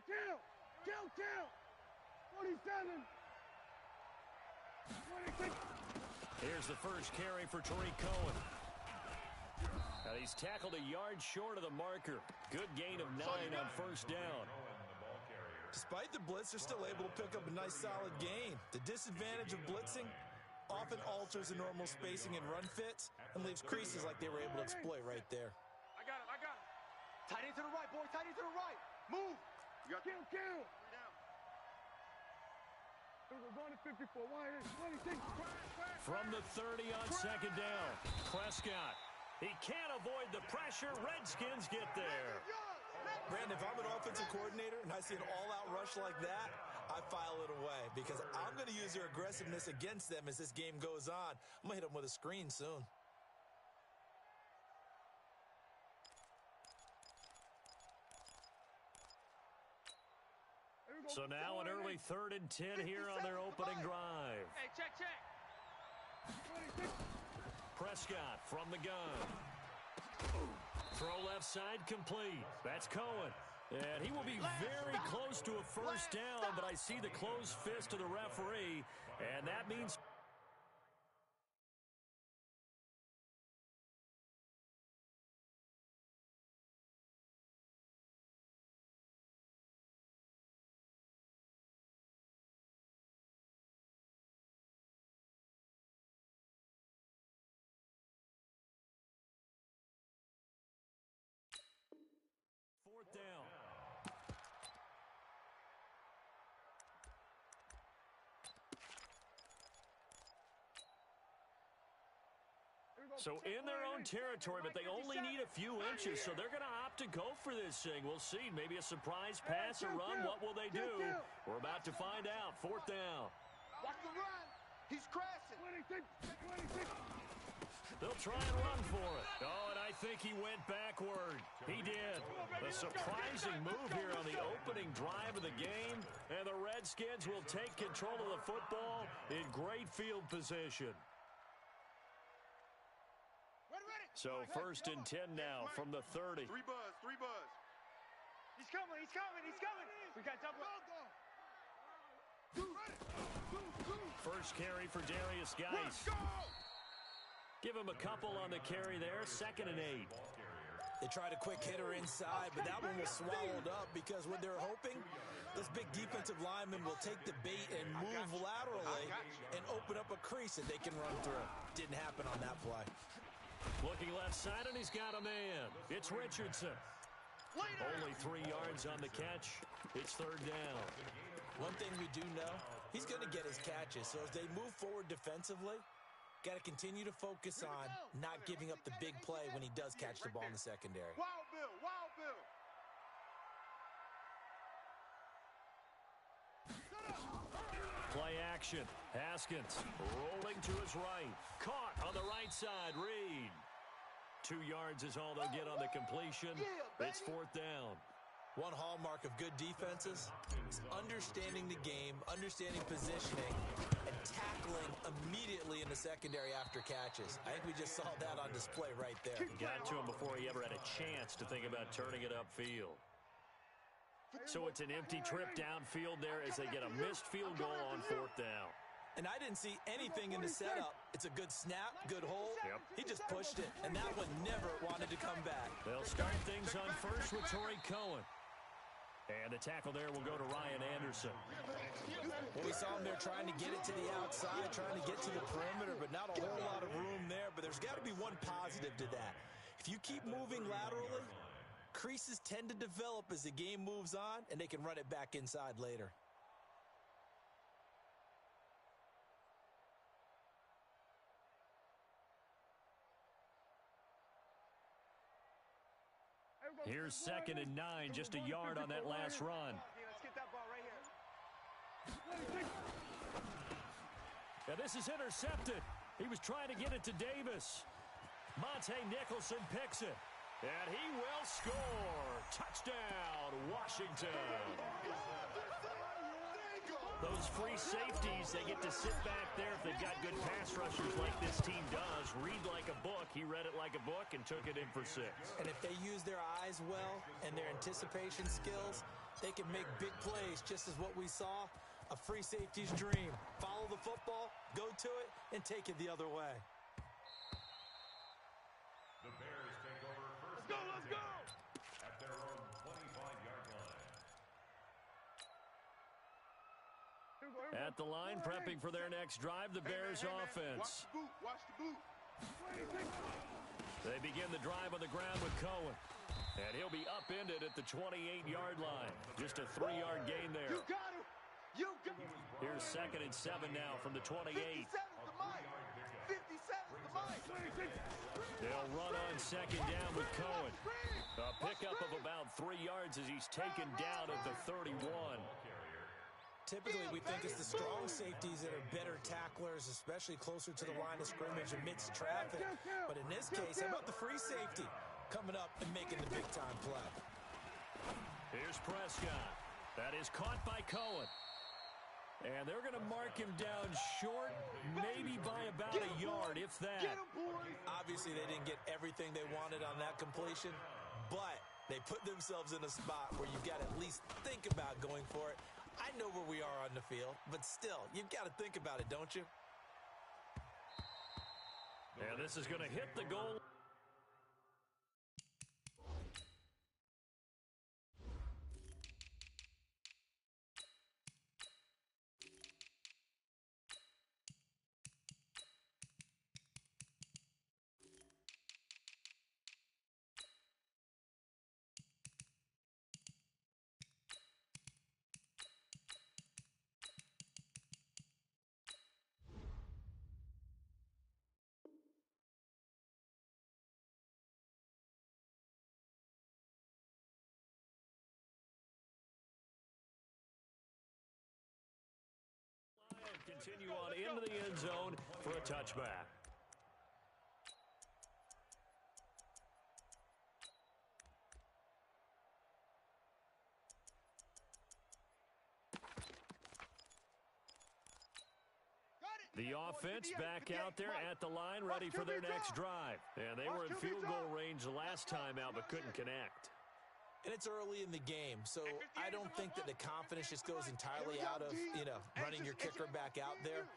Kill. 47. 26. Here's the first carry for Tariq Cohen. And he's tackled a yard short of the marker. Good gain of 9 on first down. Despite the blitz, they're still able to pick up a nice solid gain. The disadvantage of blitzing often alters the normal spacing and run fits and leaves creases like they were able to exploit right there. I got him. Tight end to the right, boy. Tight end to the right. Move. You got kill. Going to 54. 26. From the 30 on second down. Prescott. He can't avoid the pressure. Redskins get there. Brandon, if I'm an offensive coordinator and I see an all-out rush like that, I file it away because I'm going to use their aggressiveness against them as this game goes on. I'm going to hit them with a screen soon. So now an early 3rd and 10 here on their opening drive. Hey, check. Prescott from the gun. Throw left side complete. That's Cohen. And he will be very close to a first down, but I see the closed fist of the referee, and that means... down. So in their own territory, but they only need a few inches, so they're going to opt to go for this thing. We'll see. Maybe a surprise pass or run. What will they do? We're about to find out. 4th down. Watch the run. He's crashing. 26. They'll try and run for it. Oh, and I think he went backward. He did. A surprising move here on the opening drive of the game, and the Redskins will take control of the football in great field position. So 1st and 10 now from the 30. 3 buzz. He's coming. We got double. First carry for Darius Geis. Give him a couple on the carry there. 2nd and 8. They tried a quick hitter inside, but that one was swallowed up because what they're hoping, this big defensive lineman will take the bait and move laterally and open up a crease that they can run through. Didn't happen on that play. Looking left side, and he's got a man. It's Richardson. Only 3 yards on the catch. It's 3rd down. One thing we do know, he's going to get his catches. So as they move forward defensively, got to continue to focus on not giving up the big play when he does catch the ball in the secondary. Wild Bill. Play action. Haskins rolling to his right. Caught on the right side. Reed. 2 yards is all they'll get on the completion. It's 4th down. One hallmark of good defenses is understanding the game, understanding positioning, and tackling immediately in the secondary after catches. I think we just saw that on display right there. Got to him before he ever had a chance to think about turning it upfield. So it's an empty trip downfield there as they get a missed field goal on 4th down. And I didn't see anything in the setup. It's a good snap, good hold. Yep. He just pushed it, and that one never wanted to come back. They'll start things on first with Tariq Cohen. And the tackle there will go to Ryan Anderson. Well, we saw him there trying to get it to the outside, trying to get to the perimeter, but not a whole lot of room there. But there's got to be one positive to that. If you keep moving laterally, creases tend to develop as the game moves on, and they can run it back inside later. Here's 2nd and 9, just a yard on that last run. Let's get that ball right here. Now this is intercepted. He was trying to get it to Davis. Monte Nicholson picks it. And he will score. Touchdown, Washington. Those free safeties, they get to sit back there if they've got good pass rushers like this team does. Read like a book. He read it like a book and took it in for 6. And if they use their eyes well and their anticipation skills, They can make big plays, just as what we saw, a free safety's dream. Follow the football, go to it, and take it the other way. The Bears take over first. Let's go! At their own 25-yard line. At the line, prepping for their next drive, the Bears offense. Watch the boot. They begin the drive on the ground with Cohen. And he'll be upended at the 28-yard line. Just a 3-yard gain there. You got him. You got him. Here's 2nd and 7 now from the 28. 57's the mic. 57's the mic. They'll run on 2nd down with Cohen. A pickup of about 3 yards as he's taken down at the 31. Typically, we think it's the strong safeties that are better tacklers, especially closer to the line of scrimmage amidst traffic. But in this case, how about the free safety coming up and making the big-time play? Here's Prescott. That is caught by Cohen. And they're going to mark him down short, maybe by about a yard, if that. Obviously, they didn't get everything they wanted on that completion, but they put themselves in a spot where you've got to at least think about going for it. I know where we are on the field, but still, you've got to think about it, don't you? And this is going to hit the goal. Continue on into the end zone for a touchback. The offense back out there at the line, ready for their next drive. And they were in field goal range the last time out, but couldn't connect. And it's early in the game, so I don't think that the confidence just goes entirely out of, running your kicker back out there.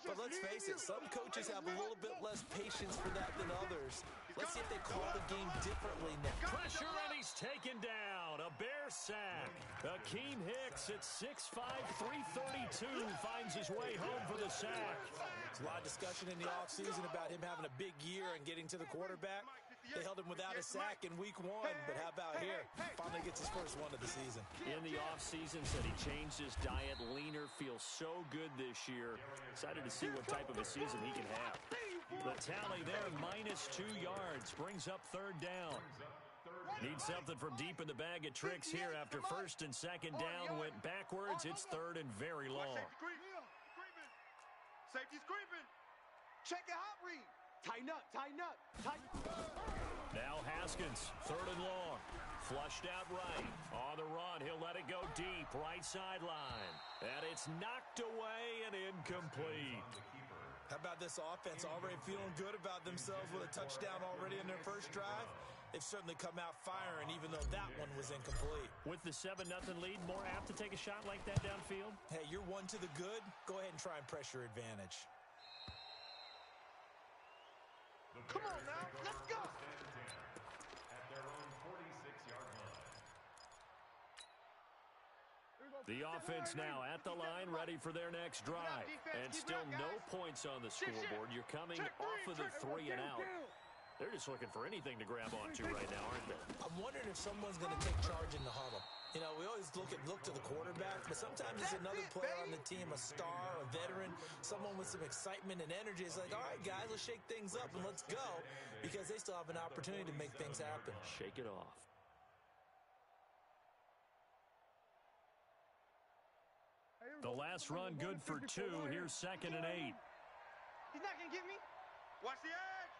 But let's face it, some coaches have a little bit less patience for that than others. Let's see if they call the game differently now. Pressure, and he's taken down. A Bear sack. Akeem Hicks at 6'5", 332 finds his way home for the sack. There's a lot of discussion in the offseason about him having a big year and getting to the quarterback. They held him without a sack in week 1, but how about here? Finally gets his first one of the season. In the offseason, said he changed his diet, leaner, feels so good this year. Excited to see what type of a season he can have. The tally there, -2 yards, brings up 3rd down. Need something from deep in the bag of tricks here after 1st and 2nd down went backwards. It's 3rd and very long. Safety's creeping. Check the hot read. Tighten up, tighten up, tighten up. Now Haskins, 3rd and long. Flushed out right. On the run, he'll let it go deep, right sideline. And it's knocked away and incomplete. How about this offense already feeling good about themselves with a touchdown already in their first drive? They've certainly come out firing, even though that one was incomplete. With the 7-0 lead, more apt to take a shot like that downfield? Hey, you're one to the good. Go ahead and try and pressure advantage. Come on now, let's go. At their own 46-yard line. The offense now at the line, ready for their next drive. And still no points on the scoreboard. You're coming off of the 3 and out. They're just looking for anything to grab onto right now, aren't they? I'm wondering if someone's going to take charge in the huddle. We always look to the quarterback, but sometimes it's another player on the team, a star, a veteran, someone with some excitement and energy. It's like, all right, guys, let's shake things up and let's go, because they still have an opportunity to make things happen. Shake it off. The last run good for 2. Here's 2nd and 8. He's not going to get me. Watch the edge.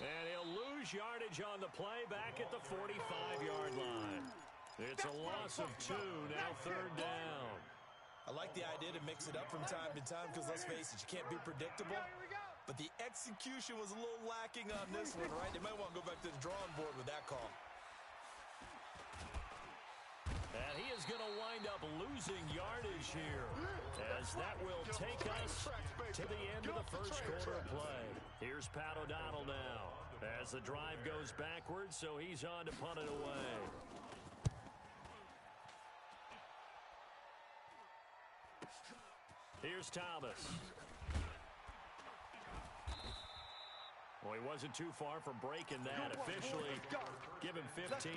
And he'll lose yardage on the play back at the 45-yard line. It's a loss of 2, now 3rd down. I like the idea to mix it up from time to time because, let's face it, you can't be predictable. But the execution was a little lacking on this one, right? They might want to go back to the drawing board with that call. is going to wind up losing yardage here, as that will take us to the end of the first quarter of play. Here's Pat O'Donnell now, as the drive goes backwards, so he's on to punt it away. Here's Thomas. Well, he wasn't too far from breaking that. Officially, give him 15.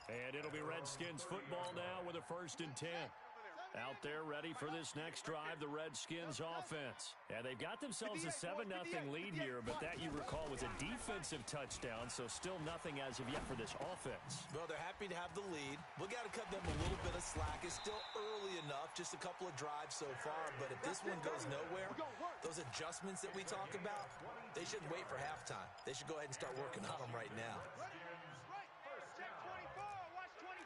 And it'll be Redskins football now with a 1st and 10. Out there ready for this next drive, the Redskins offense. And they've got themselves a 7-0 lead here, but that, you recall, was a defensive touchdown, so still nothing as of yet for this offense. Well, they're happy to have the lead. We've got to cut them a little bit of slack. It's still early enough, just a couple of drives so far, but if this one goes nowhere, those adjustments that we talk about, they shouldn't wait for halftime. They should go ahead and start working on them right now. Check 24. Watch 24.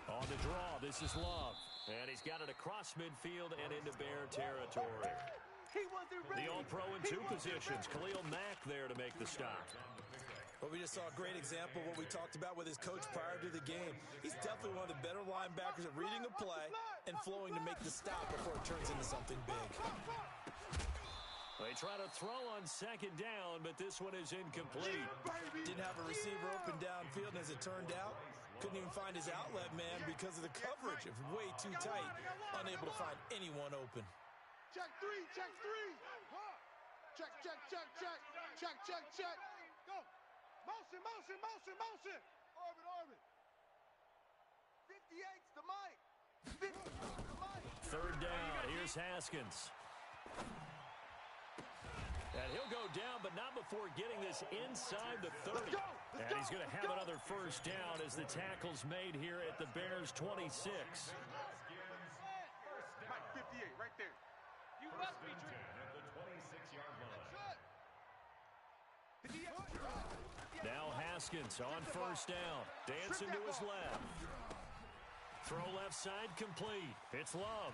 On the draw, this is Love. And he's got it across midfield and into Bear territory. The All-Pro in 2 positions. Khalil Mack there to make the stop. Well, we just saw a great example of what we talked about with his coach prior to the game. He's definitely one of the better linebackers at reading a play and flowing to make the stop before it turns into something big. They try to throw on 2nd down, but this one is incomplete. Didn't have a receiver open downfield, and as it turned out, couldn't even find his outlet man because of the coverage. It was way too tight, unable to find anyone open. Check 3. Check 3. Check. Go. Motion. Orbit. 58's the mic. 3rd down. Here's Haskins. And he'll go down, but not before getting this inside the 30. And he's going to have another 1st down as the tackle's made here at the Bears' 26. Mike, 58, right there. You must be true. At the 26-yard line. Now Haskins on 1st down. Dancing to his left. Throw left side complete. It's Love.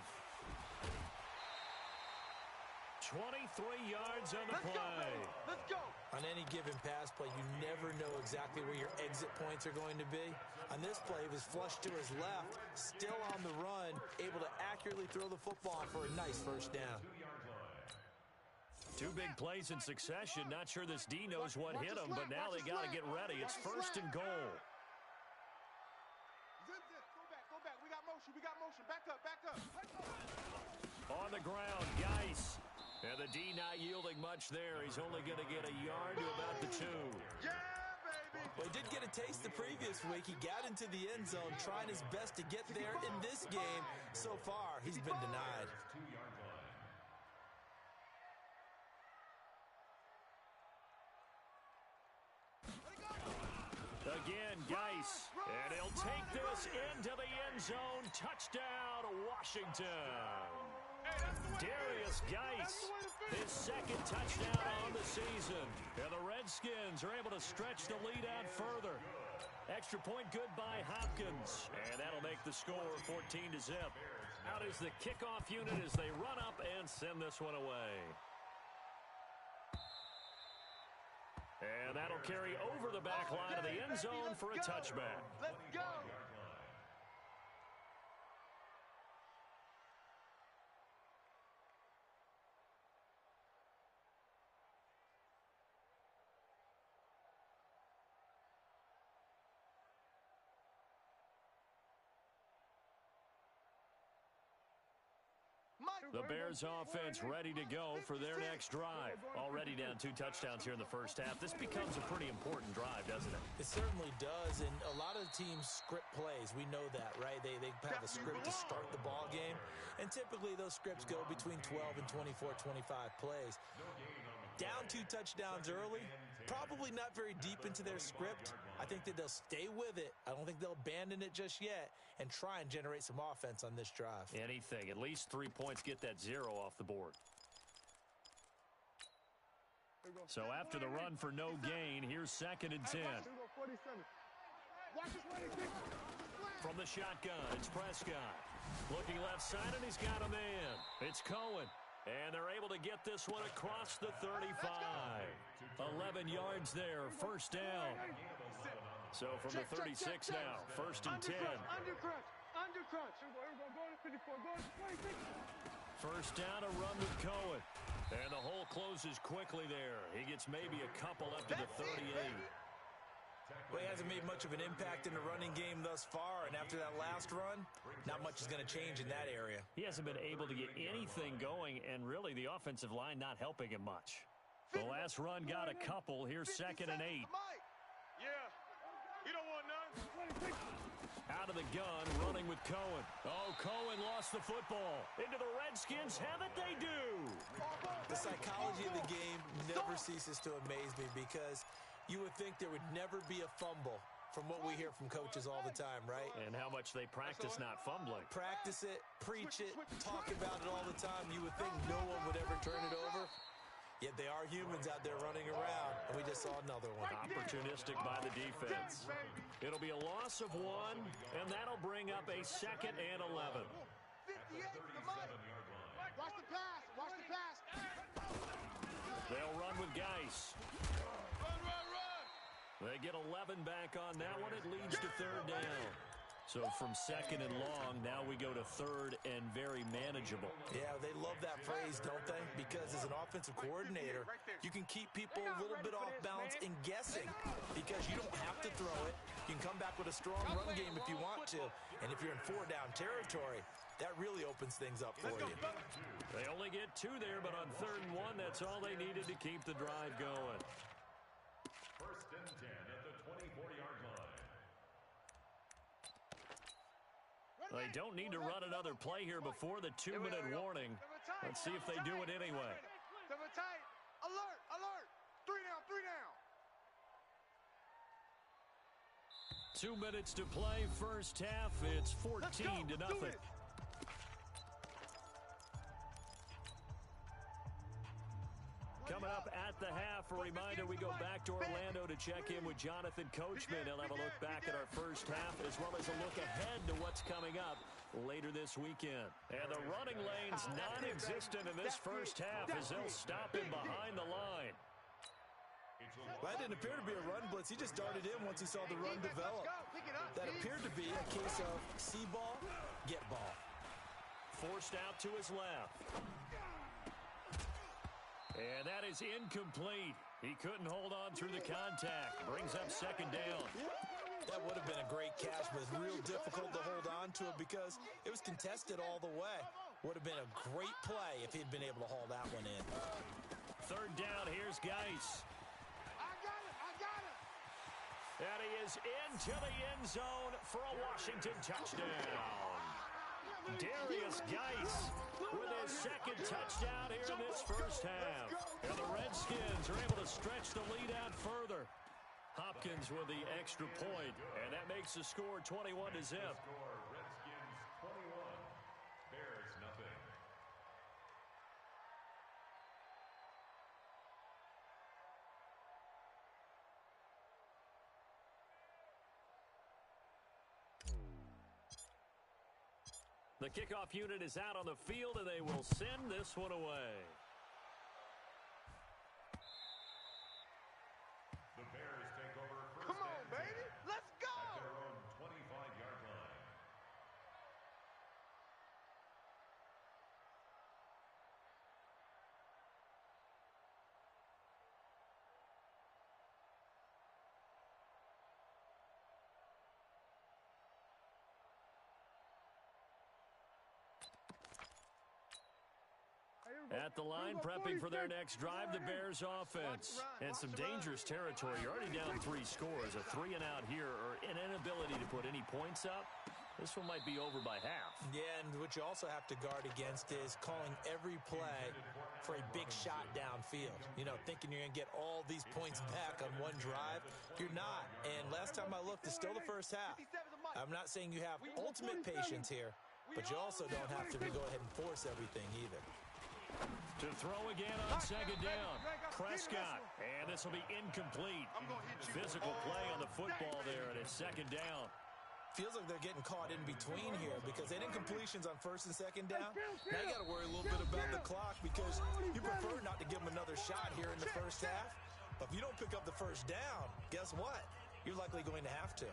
23 yards on the play. Let's go. On any given pass play, you never know exactly where your exit points are going to be. On this play, he was flushed to his left, still on the run, able to accurately throw the football for a nice 1st down. 2 big plays in succession. Not sure this D knows what hit him, but now they got to get ready. It's 1st and goal. Go back. We got motion. Back up. On the ground, Geis. And the D not yielding much there. He's only going to get a yard to about the 2. Yeah, baby. Well, he did get a taste the previous week. He got into the end zone, trying his best to get there in this game. So far, he's been denied. Again, Geis. And he'll take this into the end zone. Touchdown, Washington. Darius Geis, his 2nd touchdown on the season. And the Redskins are able to stretch the lead out further. Extra point good by Hopkins. And that'll make the score 14-0. Out is the kickoff unit as they run up and send this one away. And that'll carry over the back line of the end zone for a touchback. Let's go. The Bears offense ready to go for their next drive. Already down 2 touchdowns here in the first half. This becomes a pretty important drive, doesn't it? It certainly does, and a lot of teams script plays. We know that, right? They have a script to start the ball game, and typically those scripts go between 12 and 24, 25 plays. Down 2 touchdowns early, probably not very deep into their script. I think that they'll stay with it. I don't think they'll abandon it just yet and try and generate some offense on this drive. Anything. At least 3 points, get that 0 off the board. So after the run for no gain, here's 2nd and 10. From the shotgun, it's Prescott. Looking left side, and he's got a man. It's Cohen. And they're able to get this one across the 35. 11 yards there, 1st down. So from the 36 now, first and 10. Under crunch. First down, a run with Cohen. And the hole closes quickly there. He gets maybe a couple up to the 38. Well, he hasn't made much of an impact in the running game thus far, and after that last run, not much is going to change in that area. He hasn't been able to get anything going, and really the offensive line not helping him much. The last run got a couple. Here's second and 8. Yeah, you don't want none. Out of the gun, running with Cohen. Oh, Cohen lost the football. Into the Redskins, haven't they do? The psychology of the game never ceases to amaze me because you would think there would never be a fumble from what we hear from coaches all the time, right? And how much they practice not fumbling. Practice it, preach it, talk about it all the time. You would think no one would ever turn it over. Yet they are humans out there running around, and we just saw another one. Opportunistic by the defense. It'll be a loss of 1, and that'll bring up a second and 11. 58, come on. Watch the pass. They'll run with Geis. Run. They get 11 back on that one. It leads to third down. So from second and long, now we go to third and very manageable. Yeah, they love that phrase, don't they? Because as an offensive coordinator, you can keep people a little bit off balance and guessing because you don't have to throw it. You can come back with a strong run game if you want to. And if you're in 4-down territory, that really opens things up for you. They only get 2 there, but on third and 1, that's all they needed to keep the drive going. First and 10 at the 24-yard line. They don't need to run another play here before the 2-minute warning. Let's see if they do it anyway. Alert. 3 down. 2 minutes to play, first half. It's 14-0. Coming up at the half, a reminder, we go back to Orlando to check in with Jonathan Coachman. He'll have a look back at our first half as well as a look ahead to what's coming up later this weekend. And the running lane's non-existent in this first half as they'll stop him behind the line. Well, that didn't appear to be a run blitz. He just darted in once he saw the run develop. That appeared to be a case of see ball, get ball. Forced out to his left. And that is incomplete. He couldn't hold on through the contact. Brings up second down. That would have been a great catch, but it's real difficult to hold on to it because it was contested all the way. Would have been a great play if he'd been able to haul that one in. Third down, here's Geis. I got it. And he is into the end zone for a Washington touchdown. Darius Geis with his second touchdown here in this first half. And the Redskins are able to stretch the lead out further. Hopkins with the extra point, and that makes the score 21-0. Redskins 21, Bears nothing. The kickoff unit is out on the field, and they will send this one away. The Bears take over first Come on, and 10 baby. Let's go. at their own 25-yard line. At the line, prepping for their next drive, the Bears offense. And some dangerous territory. You're already down 3 scores. A 3-and-out here, or an inability to put any points up. This one might be over by half. Yeah, and what you also have to guard against is calling every play for a big shot downfield. You know, thinking you're going to get all these points back on one drive. You're not. And last time I looked, it's still the first half. I'm not saying you have ultimate patience here, but you also don't have to go ahead and force everything either. To throw again on second down. Prescott. And this will be incomplete. Physical play on the football there, and it's second down. Feels like they're getting caught in between here because they didn't completions on first and second down. Now you got to worry a little bit about the clock because you prefer not to give them another shot here in the first half. But if you don't pick up the first down, guess what? you're likely going to have to.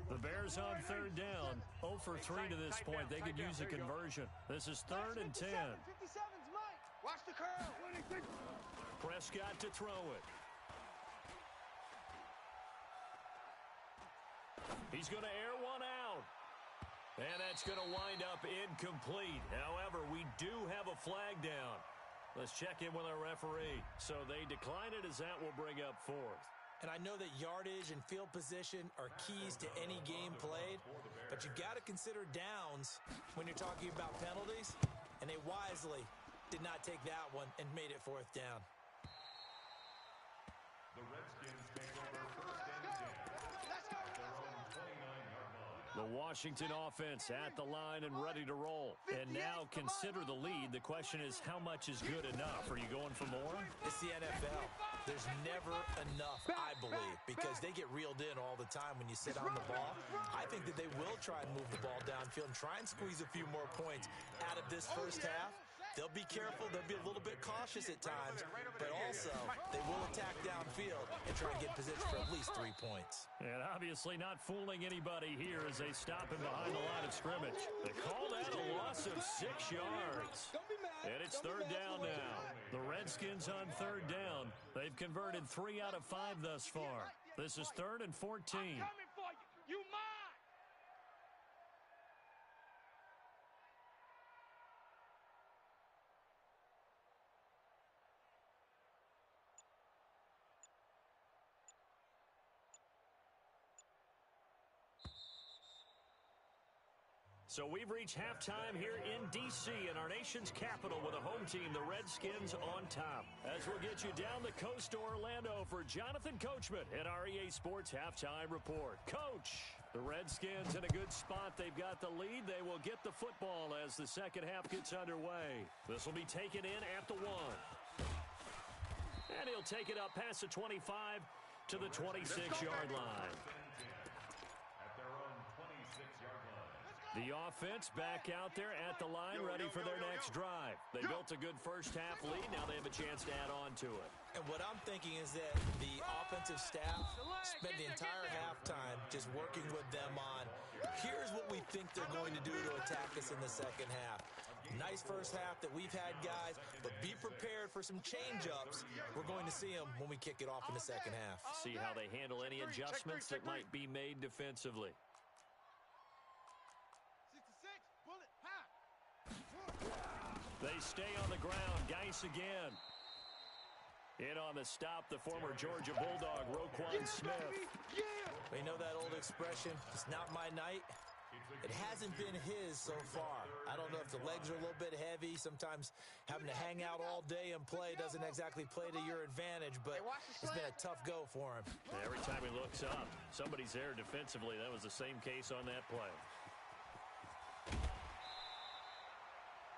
The Bears on third down, 0 for 3 to this point. They could use a conversion. This is 3rd and 10. 57's Mike. Watch the curl. Prescott to throw it. He's going to air one out. And that's going to wind up incomplete. However, we do have a flag down. Let's check in with our referee. So they decline it, as that will bring up 4th. And I know that yardage and field position are keys to any game played, but you've got to consider downs when you're talking about penalties, and they wisely did not take that one and made it 4th down. The Redskins take over 1st and 10 at their own 29-yard line. The Washington offense at the line and ready to roll. And now consider the lead. The question is, how much is good enough? Are you going for more? It's the NFL. There's never enough, I believe, because they get reeled in all the time when you sit on the ball. I think that they will try and move the ball downfield and try and squeeze a few more points out of this first half. They'll be careful. They'll be a little bit cautious at times, but also they will attack downfield and try and get position for at least 3 points. And obviously not fooling anybody here as they stop him behind the line of scrimmage. They call that a loss of 6 yards. And it's 3rd down now. The Redskins on 3rd down. They've converted 3 out of 5 thus far. This is 3rd and 14. I'm coming for you. You mine. So we've reached halftime here in D.C. in our nation's capital with a home team, the Redskins, on top. As we'll get you down the coast to Orlando for Jonathan Coachman at our EA Sports Halftime Report. Coach, the Redskins in a good spot. They've got the lead. They will get the football as the second half gets underway. This will be taken in at the 1. And he'll take it up past the 25 to the 26-yard line. At their own 26-yard line. The offense back out there at the line, ready for their next drive. They built a good first half lead. Now they have a chance to add on to it. And what I'm thinking is that the offensive staff spent the entire halftime just working with them on, here's what we think they're going to do to attack us in the second half. Nice first half that we've had, guys, but be prepared for some change-ups. We're going to see them when we kick it off in the second half. See how they handle any adjustments that might be made defensively. 66, bullet, pop. They stay on the ground. Geis again. In on the stop, the former Georgia Bulldog, Roquan Smith. We know that old expression, it's not my night. It hasn't been his so far. I don't know if the legs are a little bit heavy. Sometimes having to hang out all day and play doesn't exactly play to your advantage, but it's been a tough go for him. Every time he looks up, somebody's there defensively. That was the same case on that play.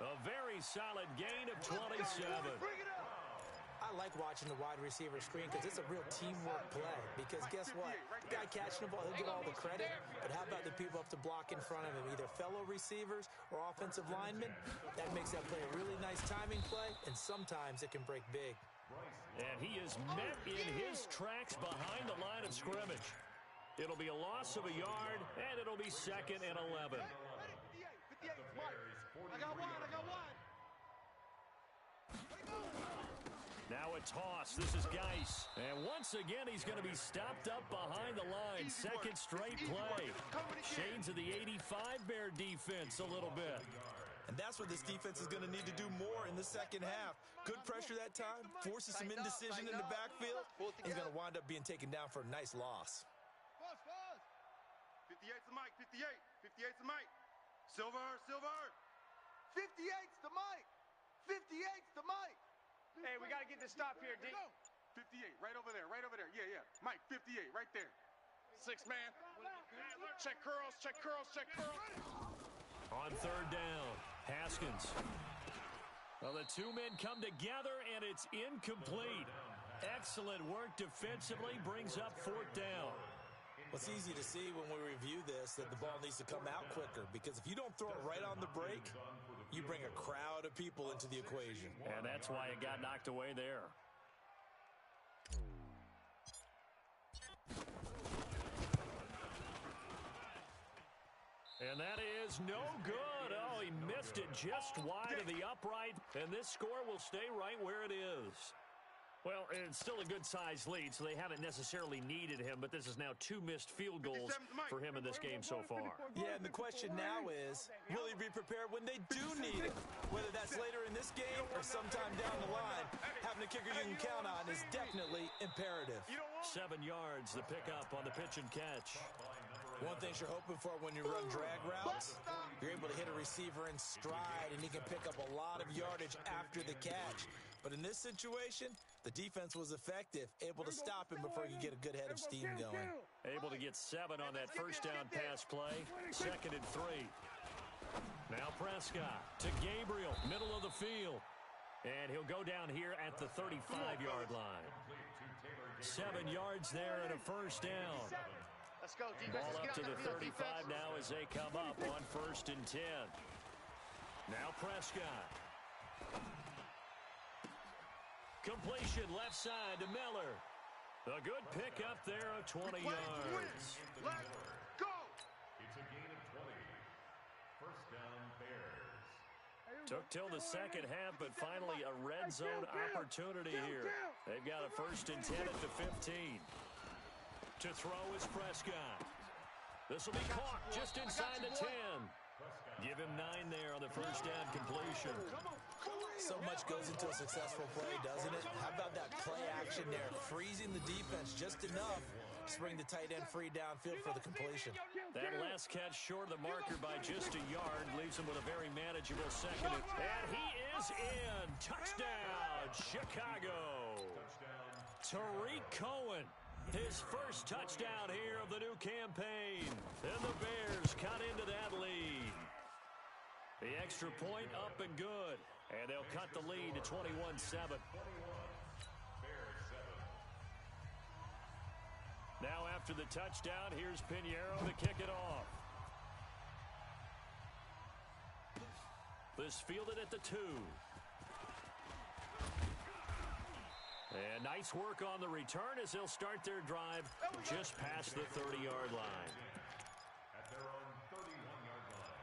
A very solid gain of 27. I like watching the wide receiver screen because it's a real teamwork play. Because guess what? The guy catching the ball, he'll get all the credit. But how about the people up to block in front of him, either fellow receivers or offensive linemen? That makes that play a really nice timing play, and sometimes it can break big. And he is met in his tracks behind the line of scrimmage. It'll be a loss of a yard, and it'll be 2nd and 11. 58, Mike. I got one. Now a toss. This is Geis. And once again, he's going to be stopped up behind the line. Second straight play. Shades of the 85 Bear defense a little bit. And that's what this defense is going to need to do more in the second half. Good pressure that time. Forces some indecision in the backfield. He's going to wind up being taken down for a nice loss. 58's the Mike. 58. 58's the Mike. Silver. 58's the Mike. 58's the Mike. Hey, we got to get this stop here, D. 58, right over there. Yeah. Mike, 58, right there. 6 man. Check curls. On 3rd down, Haskins. Well, the two men come together, and it's incomplete. Excellent work defensively, brings up 4th down. Well, it's easy to see when we review this that the ball needs to come out quicker, because if you don't throw it right on the break, you bring a crowd of people into the equation. And that's why it got knocked away there. And that is no good. Oh, he missed it just wide of the upright, and this score will stay right where it is. Well, it's still a good-sized lead, so they haven't necessarily needed him, but this is now 2 missed field goals for him in this game so far. Yeah, and the question now is, will he be prepared when they do need him? Whether that's later in this game or sometime down the line, having a kicker you can count on is definitely imperative. 7 yards, the pickup on the pitch and catch. One thing you're hoping for when you run drag routes, you're able to hit a receiver in stride, and he can pick up a lot of yardage after the catch. But in this situation, the defense was effective, able to stop him before he could get a good head of steam going. Able to get 7 on that first down pass play. 2nd and 3. Now Prescott to Gabriel, middle of the field. And he'll go down here at the 35-yard line. 7 yards there and a first down. Let's go, defense. Ball up to the 35 now as they come up on 1st and 10. Now Prescott. Completion left side to Miller. A good pickup there of 20 yards. Let's go. It's a gain of 20. First down, Bears. Took till the second half, but finally a red zone opportunity here. They've got a 1st and 10 at the 15. To throw is Prescott. This will be caught just inside the 10. Give him 9 there on the first down completion. So much goes into a successful play, doesn't it? How about that play action there? Freezing the defense just enough to bring the tight end free downfield for the completion. That last catch short of the marker by just a yard leaves him with a very manageable second. And he is in. Touchdown, Chicago. Tariq Cohen. His first touchdown here of the new campaign. And the Bears cut into that lead. The extra point up and good. And they'll cut the lead to 21-7. Now after the touchdown, here's Pinheiro to kick it off. This fielded at the 2. And nice work on the return as they'll start their drive just past the 30-yard line. At their own 31-yard line.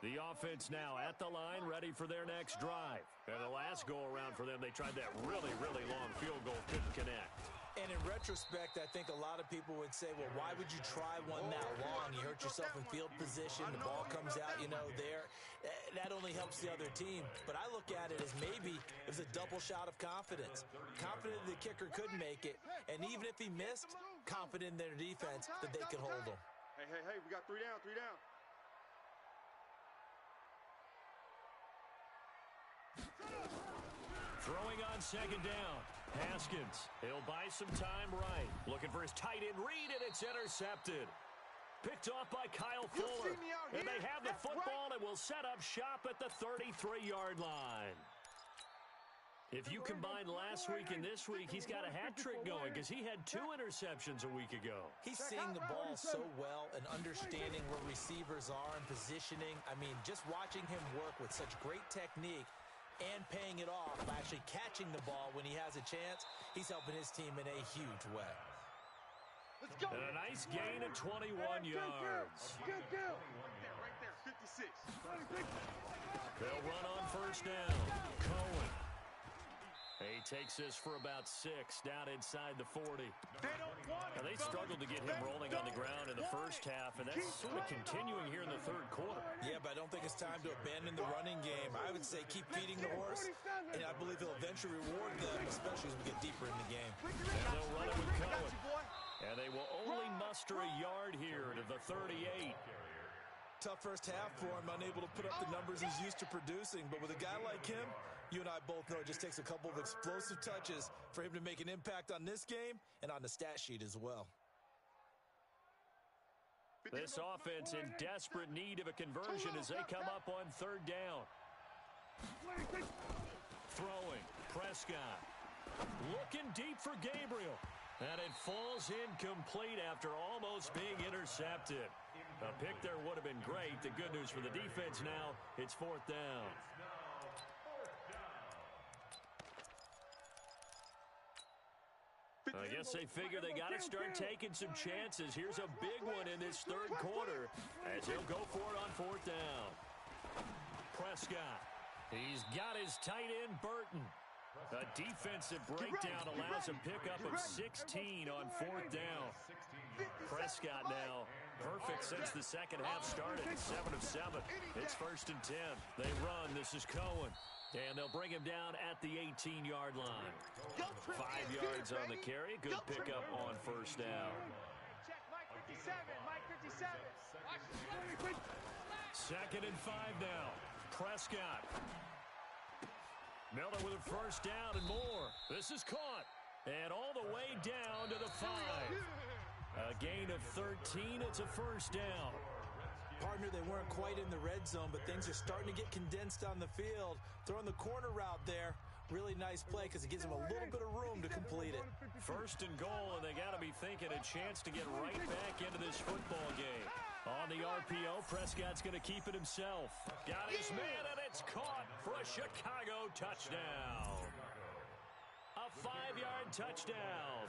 The offense now at the line, ready for their next drive. And the last go-around for them, they tried that really, really long field goal, couldn't connect. And in retrospect, I think a lot of people would say, well, why would you try one that long? You hurt yourself in field position. The ball comes out, there. That only helps the other team. But I look at it as maybe it was a double shot of confidence. Confident the kicker could make it. And even if he missed, confident in their defense that they could hold him. Hey, we got 3 down, 3 down. Throwing on 2nd down. Haskins, he'll buy some time right. Looking for his tight end read, and it's intercepted. Picked off by Kyle Fuller. And they have the football and will set up shop at the 33-yard line. If you combine last week and this week, he's got a hat trick going because he had 2 interceptions a week ago. He's seeing the ball so well and understanding where receivers are and positioning. I mean, just watching him work with such great technique and paying it off by actually catching the ball when he has a chance, he's helping his team in a huge way. Let's go. And a nice gain of 21 yards. Right there, 56. They'll run on 1st down. Cohen. He takes this for about 6 down inside the 40. Now, they struggled to get him rolling on the ground in the first half, and that's sort of continuing here in the 3rd quarter. Yeah, but I don't think it's time to abandon the running game. I would say keep feeding the horse, and I believe he'll eventually reward them, especially as we get deeper in the game. And they'll run it with Cohen. And they will only muster a yard here to the 38. Tough first half for him, unable to put up the numbers he's used to producing. But with a guy like him, you and I both know it just takes a couple of explosive touches for him to make an impact on this game and on the stat sheet as well. This offense in desperate need of a conversion as they come up on 3rd down. Throwing, Prescott. Looking deep for Gabriel. And it falls incomplete after almost being intercepted. A pick there would have been great. The good news for the defense now, it's fourth down. I guess they figure they got to start taking some chances. Here's a big one in this third quarter as he'll go for it on fourth down. Prescott. He's got his tight end, Burton. A defensive breakdown allows a pickup of 16 on fourth down. Prescott now perfect since the second half started. 7 of 7. It's 1st and 10. They run. This is Cohen. And they'll bring him down at the 18-yard line. 5 yards on the carry. Good pickup on first down. Check Mike 57. Mike 57. 2nd and 5 now. Prescott. Miller with a first down and more. This is caught. And all the way down to the 5. A gain of 13. It's a first down. Partner, they weren't quite in the red zone, but things are starting to get condensed on the field. Throwing the corner route there. Really nice play because it gives them a little bit of room to complete it. 1st and goal, and they got to be thinking a chance to get right back into this football game. On the RPO, Prescott's going to keep it himself. Got his man, and it's caught for a Chicago touchdown. A 5-yard touchdown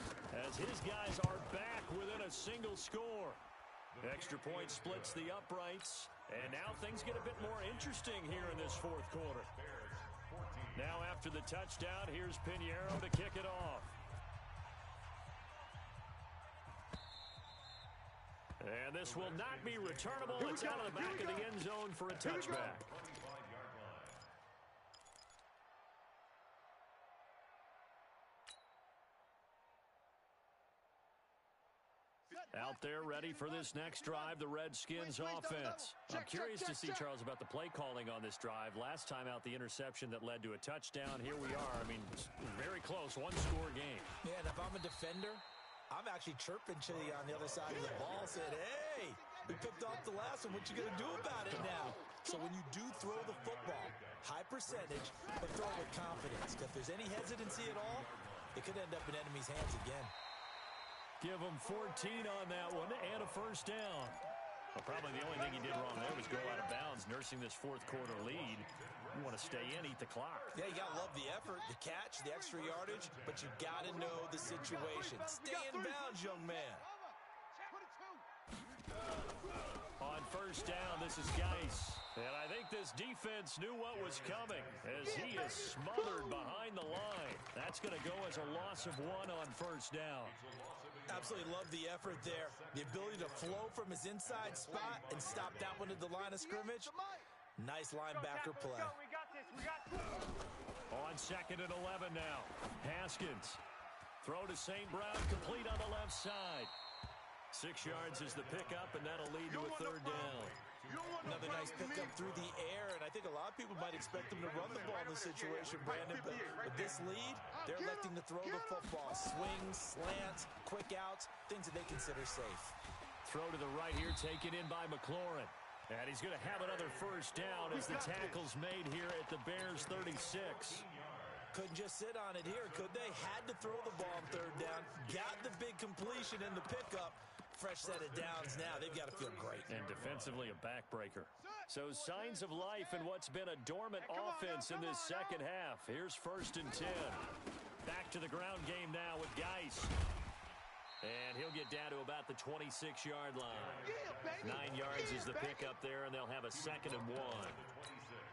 as his guys are back within a single score. Extra point splits the uprights, and now things get a bit more interesting here in this fourth quarter. Now after the touchdown, here's Pinheiro to kick it off. And this will not be returnable. It's out of the back of the end zone for a touchback. Out there ready for this next drive, the Redskins offense. I'm curious to see, Charles, about the play calling on this drive. Last time out, the interception that led to a touchdown. Here we are. I mean, very close, one-score game. Yeah, and if I'm a defender, I'm actually chirping Chili on the other side of the ball, saying, hey, we picked off the last one. What you going to do about it now? So when you do throw the football, high percentage, but throw it with confidence. Because if there's any hesitancy at all, it could end up in enemy's hands again. Give him 14 on that one and a first down. Well, probably the only thing he did wrong there was go out of bounds, nursing this fourth quarter lead. You want to stay in, eat the clock. Yeah, you got to love the effort, the catch, the extra yardage, but you got to know the situation. Stay in bounds, young man. On first down, this is Geis. And I think this defense knew what was coming as he is smothered behind the line. That's going to go as a loss of 1 on first down. Absolutely love the effort there. The ability to flow from his inside spot and stop that one at the line of scrimmage. Nice linebacker play. We got this. We got this. On 2nd and 11 now. Haskins. Throw to St. Brown, complete on the left side. 6 yards is the pickup, and that'll lead to a third down. Another nice pickup through the air, and I think a lot of people might expect them to run the ball in this situation, Brandon, but with this lead, they're electing to throw the football. Swings, slants, quick outs, things that they consider safe. Throw to the right here, taken in by McLaurin. And he's going to have another first down as the tackle's made here at the Bears' 36. Couldn't just sit on it here, could they? Had to throw the ball on third down. Got the big completion in the pickup. Fresh set of downs now. They've got to feel great. And defensively, a backbreaker. So signs of life in what's been a dormant offense in this second half. Here's 1st and 10. Back to the ground game now with Geis. And he'll get down to about the 26-yard line. 9 yards is the pickup there, and they'll have a 2nd and 1.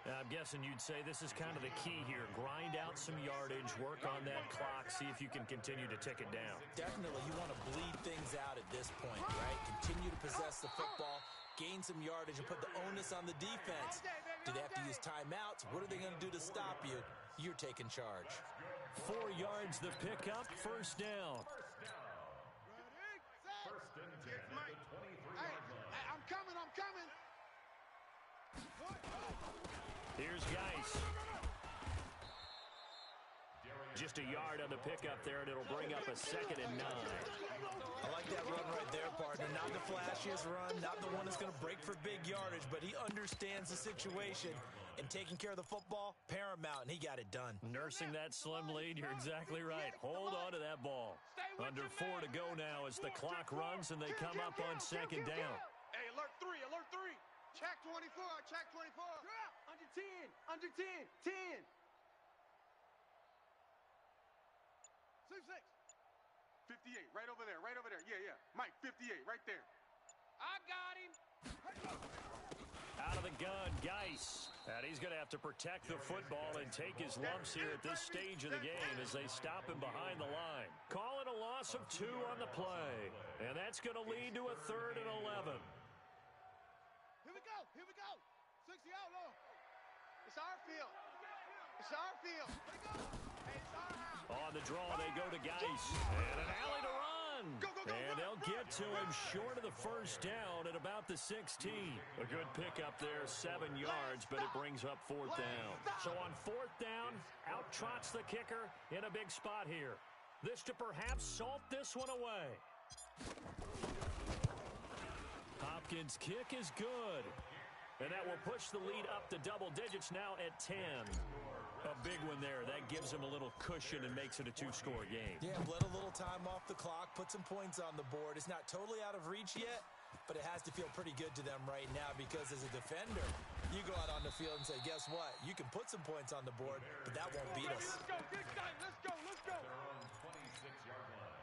I'm guessing you'd say this is kind of the key here. Grind out some yardage, work on that clock, see if you can continue to tick it down. Definitely, you want to bleed things out at this point, right? Continue to possess the football, gain some yardage, and put the onus on the defense. Do they have to use timeouts? What are they going to do to stop you? You're taking charge. 4 yards the pickup, first down. I'm coming. Here's Geis. Just a yard on the pickup there, and it'll bring up a 2nd and 9. I like that run right there, partner. Not the flashiest run, not the one that's going to break for big yardage, but he understands the situation, and taking care of the football, paramount, and he got it done. Nursing that slim lead, you're exactly right. Hold on to that ball. Under 4 to go now as the clock runs, and they come up on 2nd down. Hey, alert 3. check 24. Under 10, under 10, 10. 58, right over there, right over there. Yeah, yeah. Mike, 58, right there. I got him. Out of the gun, Geis. And he's going to have to protect the football and take his lumps here at this stage of the game as they stop him behind the line. Call it a loss of 2 on the play. And that's going to lead to a 3rd and 11. Here we go, here we go. 60 out, Lord. It's our field. It's our field. Here we go. Hey, it's our house. On the draw, they go to Geis. And an alley to run. And they'll get to him short of the first down at about the 16. A good pickup there, 7 yards, but it brings up 4th down. So on 4th down, out trots the kicker in a big spot here. This to perhaps salt this one away. Hopkins' kick is good. And that will push the lead up to double digits now at 10. A big one there. That gives him a little cushion and makes it a 2-score game. Yeah, let a little time off the clock, put some points on the board. It's not totally out of reach yet, but it has to feel pretty good to them right now because as a defender, you go out on the field and say, guess what? You can put some points on the board, but that won't beat us. Let's go, big time. Let's go, let's go. Their own 26-yard line.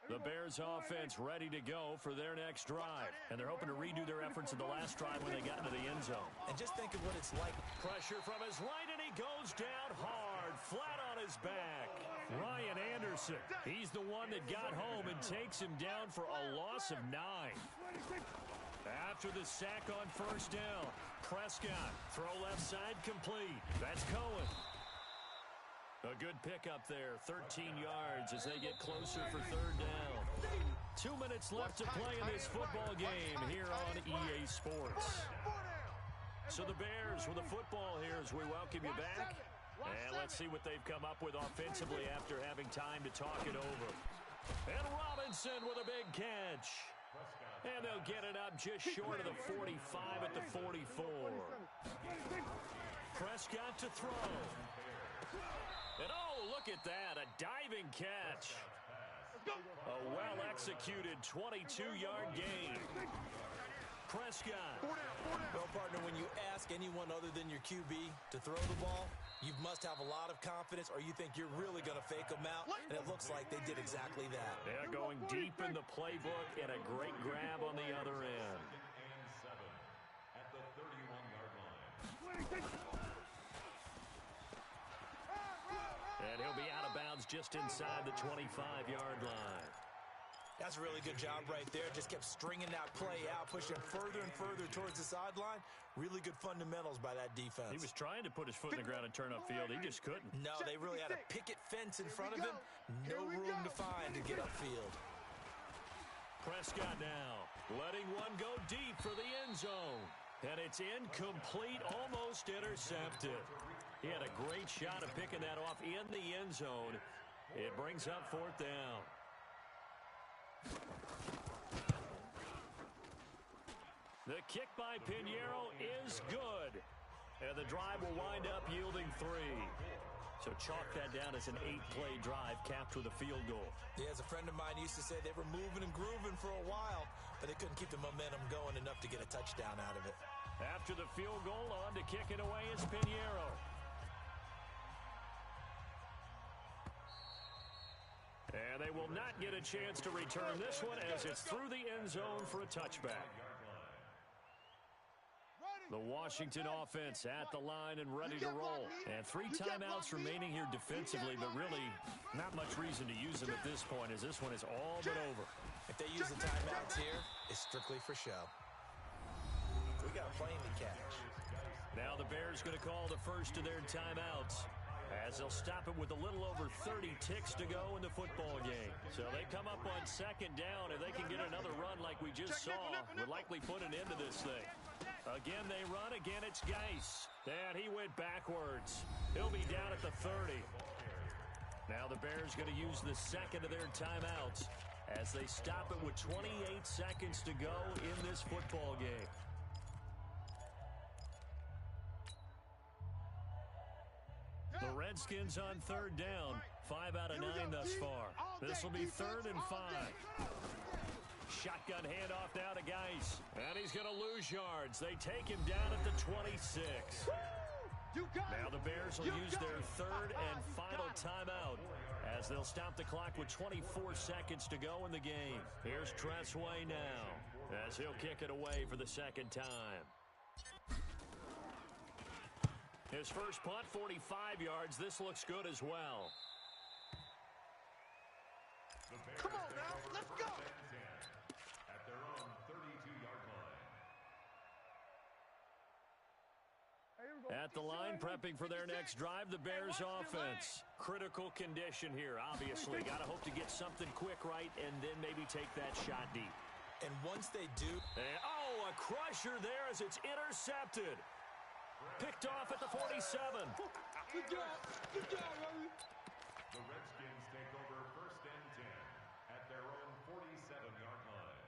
The Bears offense ready to go for their next drive. And they're hoping to redo their efforts in the last drive when they got into the end zone. And just think of what it's like. Pressure from his right, and he goes down hard, flat on his back. Ryan Anderson, he's the one that got home and takes him down for a loss of 9. After the sack on first down, Prescott, throw left side complete. That's Cohen. A good pickup there, 13 yards as they get closer for 3rd down. 2 minutes left to play in this football game here on EA Sports. So the Bears with the football here as we welcome you back. And let's see what they've come up with offensively after having time to talk it over. And Robinson with a big catch. And they'll get it up just short of the 45 at the 44. Prescott to throw. And oh, look at that, a diving catch. A well-executed 22-yard gain. Prescott. Well, partner, when you ask anyone other than your QB to throw the ball, you must have a lot of confidence or you think you're really going to fake them out, and it looks like they did exactly that. They're going deep in the playbook and a great grab on the other end. And 7 at the 31-yard line. And he'll be out of bounds just inside the 25-yard line. That's a really good job right there. Just kept stringing that play out, pushing further and further towards the sideline. Really good fundamentals by that defense. He was trying to put his foot in the ground and turn upfield. He just couldn't. No, they really had a picket fence in front of him. No room to find to get upfield. Prescott now letting one go deep for the end zone. And it's incomplete, almost intercepted. He had a great shot of picking that off in the end zone. It brings up 4th down. The kick by Pinheiro is good. And the drive will wind up yielding 3. So chalk that down as an 8-play drive capped with a field goal. Yeah, as a friend of mine used to say, they were moving and grooving for a while, but they couldn't keep the momentum going enough to get a touchdown out of it. After the field goal, on to kick it away is Pinheiro. And they will not get a chance to return this one as it's through the end zone for a touchback. The Washington offense at the line and ready to roll. And 3 timeouts remaining here defensively, but really not much reason to use them at this point as this one is all but over. If they use the timeouts here, it's strictly for show. We got a plane to catch. Now the Bears going to call the first of their timeouts as they'll stop it with a little over 30 ticks to go in the football game. So they come up on 2nd down. If they can get another run like we just saw, would likely put an end to this thing. Again, they run. Again, it's Geis. And he went backwards. He'll be down at the 30. Now the Bears going to use the 2nd of their timeouts as they stop it with 28 seconds to go in this football game. The Redskins on 3rd down. 5 out of 9 thus far. This will be 3rd and 5. Shotgun handoff now to Geis. And he's going to lose yards. They take him down at the 26. Now the Bears will use their third and final timeout as they'll stop the clock with 24 seconds to go in the game. Here's Tressway now as he'll kick it away for the second time. His first punt, 45 yards. This looks good as well. Come on now, let's go. At their own 32-yard line. At the line, prepping for their next drive, the Bears offense. Critical condition here, obviously. Got to hope to get something quick right and then maybe take that shot deep. And once they do... a crusher there as it's intercepted. Picked off at the 47. Good job, Robbie. The Redskins take over first and 10 at their own 47-yard line.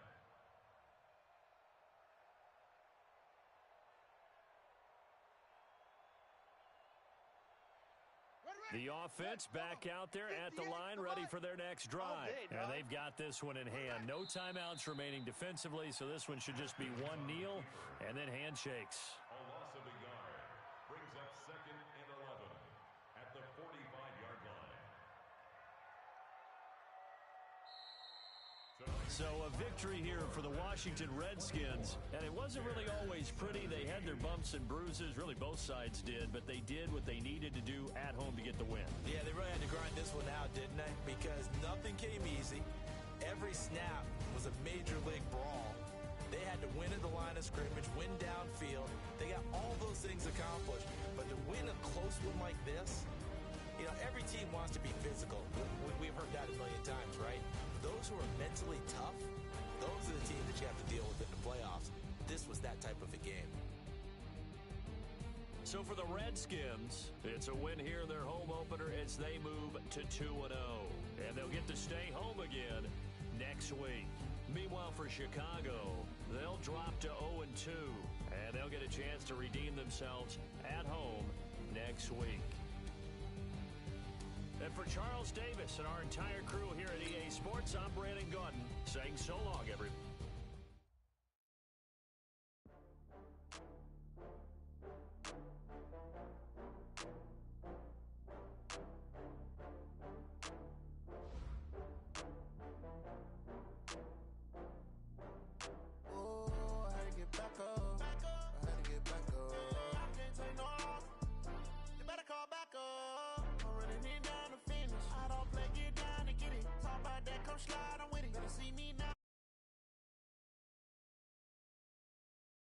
The offense back out there at the line, ready for their next drive. And they've got this one in hand. No timeouts remaining defensively, so this one should just be one kneel and then handshakes. A loss of a yard brings up second and 11 at the 45-yard line. So a victory here for the Washington Redskins, and it wasn't really always pretty. They had their bumps and bruises, really both sides did, but they did what they needed to do at home to get the win. Yeah, they really had to grind this one out, didn't they? Because nothing came easy. Every snap was a major league brawl. They had to win at the line of scrimmage, win downfield. They got all those things accomplished, but to win a close one like this, you know, every team wants to be physical. We've heard that a million times, right? Those who are mentally tough, those are the teams that you have to deal with in the playoffs. This was that type of a game. So for the Redskins, it's a win here in their home opener as they move to 2-0. And they'll get to stay home again next week. Meanwhile, for Chicago, they'll drop to 0-2. And they'll get a chance to redeem themselves at home next week. And for Charles Davis and our entire crew here at EA Sports, I'm Brandon Gaudin saying so long, everybody.